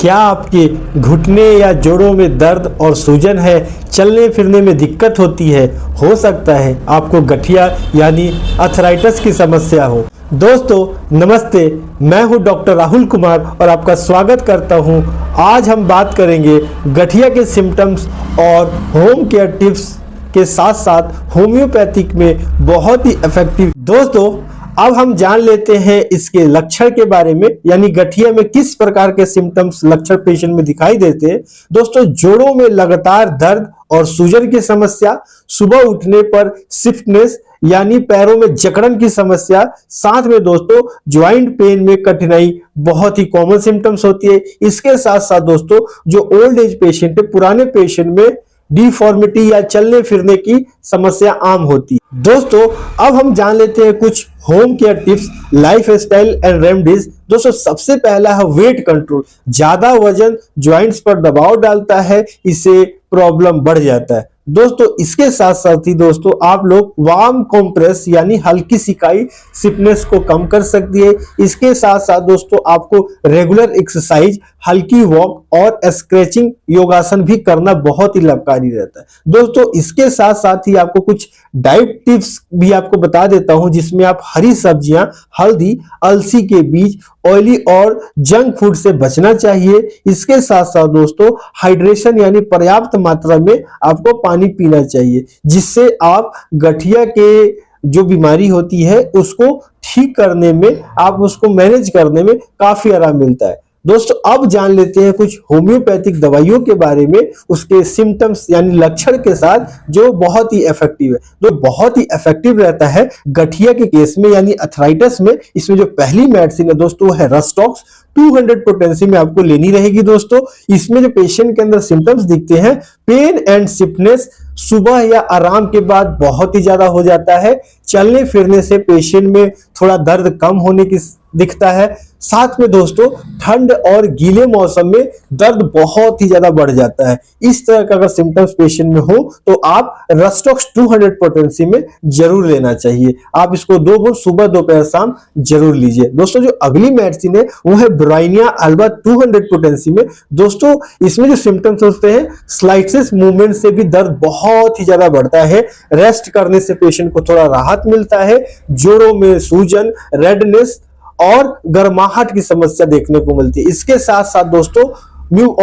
क्या आपके घुटने या जोड़ों में दर्द और सूजन है, चलने फिरने में दिक्कत होती है? हो सकता है आपको गठिया यानी अर्थराइटिस की समस्या हो। दोस्तों नमस्ते, मैं हूं डॉक्टर राहुल कुमार और आपका स्वागत करता हूं। आज हम बात करेंगे गठिया के सिम्टम्स और होम केयर टिप्स के साथ साथ होम्योपैथिक में बहुत ही इफेक्टिव। दोस्तों अब हम जान लेते हैं इसके लक्षण के बारे में, यानी गठिया में किस प्रकार के सिम्टम्स लक्षण पेशेंट में दिखाई देते हैं। दोस्तों जोड़ों में लगातार दर्द और सूजन की समस्या, सुबह उठने पर स्टिफनेस यानी पैरों में जकड़न की समस्या, साथ में दोस्तों ज्वाइंट पेन में कठिनाई बहुत ही कॉमन सिम्टम्स होती है। इसके साथ साथ दोस्तों जो ओल्ड एज पेशेंट है, पुराने पेशेंट में डिफॉर्मिटी या चलने फिरने की समस्या आम होती है। दोस्तों अब हम जान लेते हैं कुछ home care tips, life style and remedies. दोस्तों सबसे पहला है वेट कंट्रोल। ज्यादा वजन जॉइंट्स पर दबाव डालता है, इससे प्रॉब्लम बढ़ जाता है। दोस्तों इसके साथ साथ ही दोस्तों आप लोग वार्म कंप्रेस यानी हल्की सिकाई स्टिफनेस को कम कर सकती है। इसके साथ साथ दोस्तों आपको रेगुलर एक्सरसाइज, हल्की वॉक और स्ट्रेचिंग योगासन भी करना बहुत ही लाभकारी रहता है। दोस्तों इसके साथ साथ ही आपको कुछ डाइट टिप्स भी आपको बता देता हूं, जिसमें आप हरी सब्जियां, हल्दी, अलसी के बीज, ऑयली और जंक फूड से बचना चाहिए। इसके साथ साथ दोस्तों हाइड्रेशन यानी पर्याप्त मात्रा में आपको पानी पीना चाहिए, जिससे आप गठिया के जो बीमारी होती है उसको ठीक करने में, आप उसको मैनेज करने में काफी आराम मिलता है। दोस्तों अब जान लेते हैं कुछ होम्योपैथिक दवाइयों के बारे में, उसके सिम्टम्स यानी लक्षण के साथ, जो बहुत ही इफेक्टिव है, जो बहुत ही इफेक्टिव रहता है गठिया के केस में यानी अर्थराइटिस में। इसमें जो पहली मेडिसिन है दोस्तों है रस्टॉक्स 200 पोटेंसी में आपको लेनी रहेगी। दोस्तों इसमें जो पेशेंट के अंदर सिम्टम्स दिखते हैं, पेन एंड स्टिफनेस सुबह या आराम के बाद बहुत ही ज्यादा हो जाता है, चलने फिरने से पेशेंट में थोड़ा दर्द कम होने की दिखता है, साथ में दोस्तों ठंड और गीले मौसम में दर्द बहुत ही ज्यादा बढ़ जाता है। इस तरह का अगर सिम्टम्स पेशेंट में हो तो आप रस्टॉक्स 200 पोटेंसी में जरूर लेना चाहिए। आप इसको 2 बूंद सुबह दोपहर शाम जरूर लीजिए। दोस्तों जो अगली मेडिसिन है वो है ब्राइनिया अल्बा 200 पोटेंसी में। दोस्तों इसमें जो सिम्टम्स होते हैं, स्लाइसेस मूवमेंट से भी दर्द बहुत ही ज्यादा बढ़ता है, रेस्ट करने से पेशेंट को थोड़ा राहत मिलता है, जोड़ों में सूजन, रेडनेस और गर्माहट की समस्या देखने को मिलती है। इसके साथ साथ दोस्तों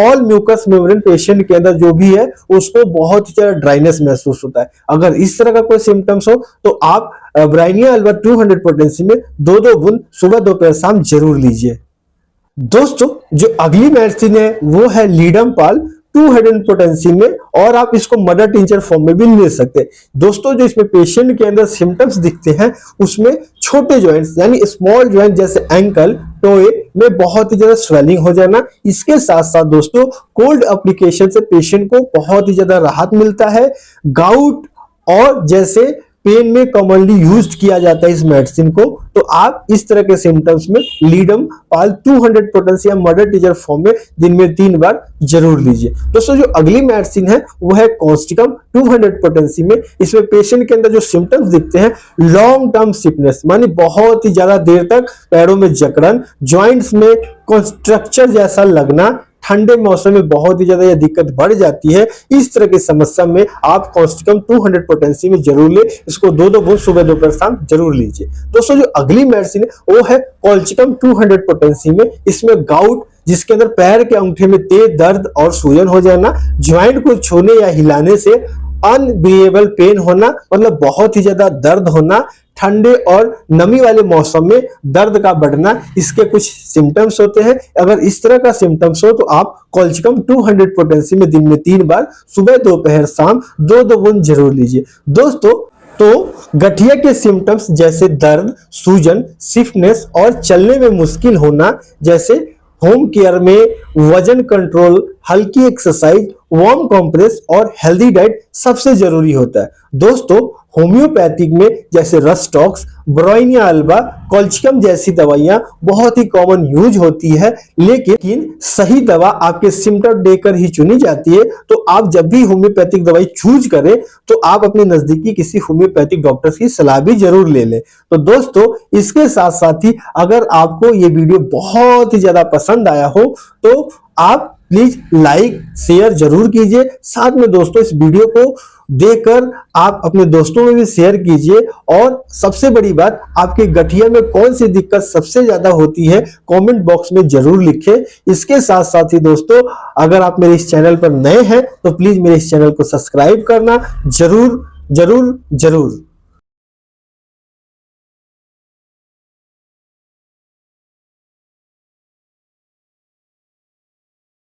ऑल म्यूकस मेम्ब्रेन पेशेंट के अंदर जो भी है उसको बहुत ही ज्यादा ड्राइनेस महसूस होता है। अगर इस तरह का कोई सिम्टम्स हो तो आप ब्राइनिया अल्बा 200 पोटेंसी में 2-2 बूंद सुबह दोपहर शाम जरूर लीजिए। दोस्तों जो अगली मेडिसिन है वो है लीडम पाल 200 पोटेंसी में, और आप इसको मदर टिंचर फॉर्म में भी ले सकते हैं। दोस्तों जो इसमें पेशेंट के अंदर सिम्टम्स दिखते हैं उसमें छोटे जॉइंट्स यानी स्मॉल जॉइंट जैसे एंकल, टोए में बहुत ही ज्यादा स्वेलिंग हो जाना। इसके साथ साथ दोस्तों कोल्ड एप्लीकेशन से पेशेंट को बहुत ही ज्यादा राहत मिलता है। गाउट और जैसे पेन में कॉमनली यूज किया जाता है इस मेडिसिन को, तो आप इस तरह के सिम्टम्स में लीडम पाल 200 पोटेंसी या मदर टीचर फॉर्म में दिन में 3 बार जरूर लीजिए। दोस्तों जो अगली मेडिसिन है वो है कॉन्स्टिकम 200 पोटेंसी में। इसमें पेशेंट के अंदर जो सिम्टम्स दिखते हैं, लॉन्ग टर्म स्टिफनेस मानी बहुत ही ज्यादा देर तक पैरों में जकड़न, ज्वाइंट्स में कंस्ट्रक्चर जैसा लगना, ठंडे मौसम में बहुत ही ज्यादा यह दिक्कत बढ़ जाती है। इस तरह की समस्या में आप कॉन्स्टिकम 200 पोटेंसी में जरूर ले, इसको 2-2 बूंद सुबह दोपहर शाम जरूर लीजिए। दोस्तों जो अगली मेडिसिन है वो है कॉल्चिकम 200 पोटेंसी में। इसमें गाउट जिसके अंदर पैर के अंगूठे में तेज दर्द और सूजन हो जाना, ज्वाइंट को छूने या हिलाने से अनबियरेबल पेन होना, मतलब बहुत ही ज्यादा दर्द होना, ठंडे और नमी वाले मौसम में दर्द का बढ़ना, इसके कुछ सिम्टम्स होते हैं। अगर इस तरह का सिम्टम्स हो तो आप कॉल्चिकम 200 पोटेंसी में दिन में 3 बार सुबह दोपहर शाम 2-2 बूंद जरूर लीजिए। दोस्तों तो गठिया के सिम्टम्स जैसे दर्द, सूजन, स्टिफनेस और चलने में मुश्किल होना, जैसे होम केयर में वजन कंट्रोल, हल्की एक्सरसाइज, वार्म कंप्रेस और हेल्दी डाइट सबसे जरूरी होता है। दोस्तों, होम्योपैथिक में जैसे रस्टॉक्स, ब्रोइनिया अल्बा, कॉल्चियम जैसी दवाइयां बहुत ही कॉमन यूज होती है, लेकिन सही दवा आपके सिम्टम देकर ही चुनी जाती है। तो आप जब भी होम्योपैथिक दवाई चूज करें तो आप अपने नजदीकी किसी होम्योपैथिक डॉक्टर की सलाह भी जरूर ले लें। तो दोस्तों, इसके साथ साथ ही अगर आपको ये वीडियो बहुत ही ज्यादा पसंद आया हो तो आप प्लीज लाइक शेयर जरूर कीजिए। साथ में दोस्तों, इस वीडियो को देखकर आप अपने दोस्तों में भी शेयर कीजिए। और सबसे बड़ी बात, आपके गठिया में कौन सी दिक्कत सबसे ज्यादा होती है कमेंट बॉक्स में जरूर लिखें। इसके साथ साथ ही दोस्तों, अगर आप मेरे इस चैनल पर नए हैं तो प्लीज मेरे इस चैनल को सब्सक्राइब करना जरूर जरूर जरूर।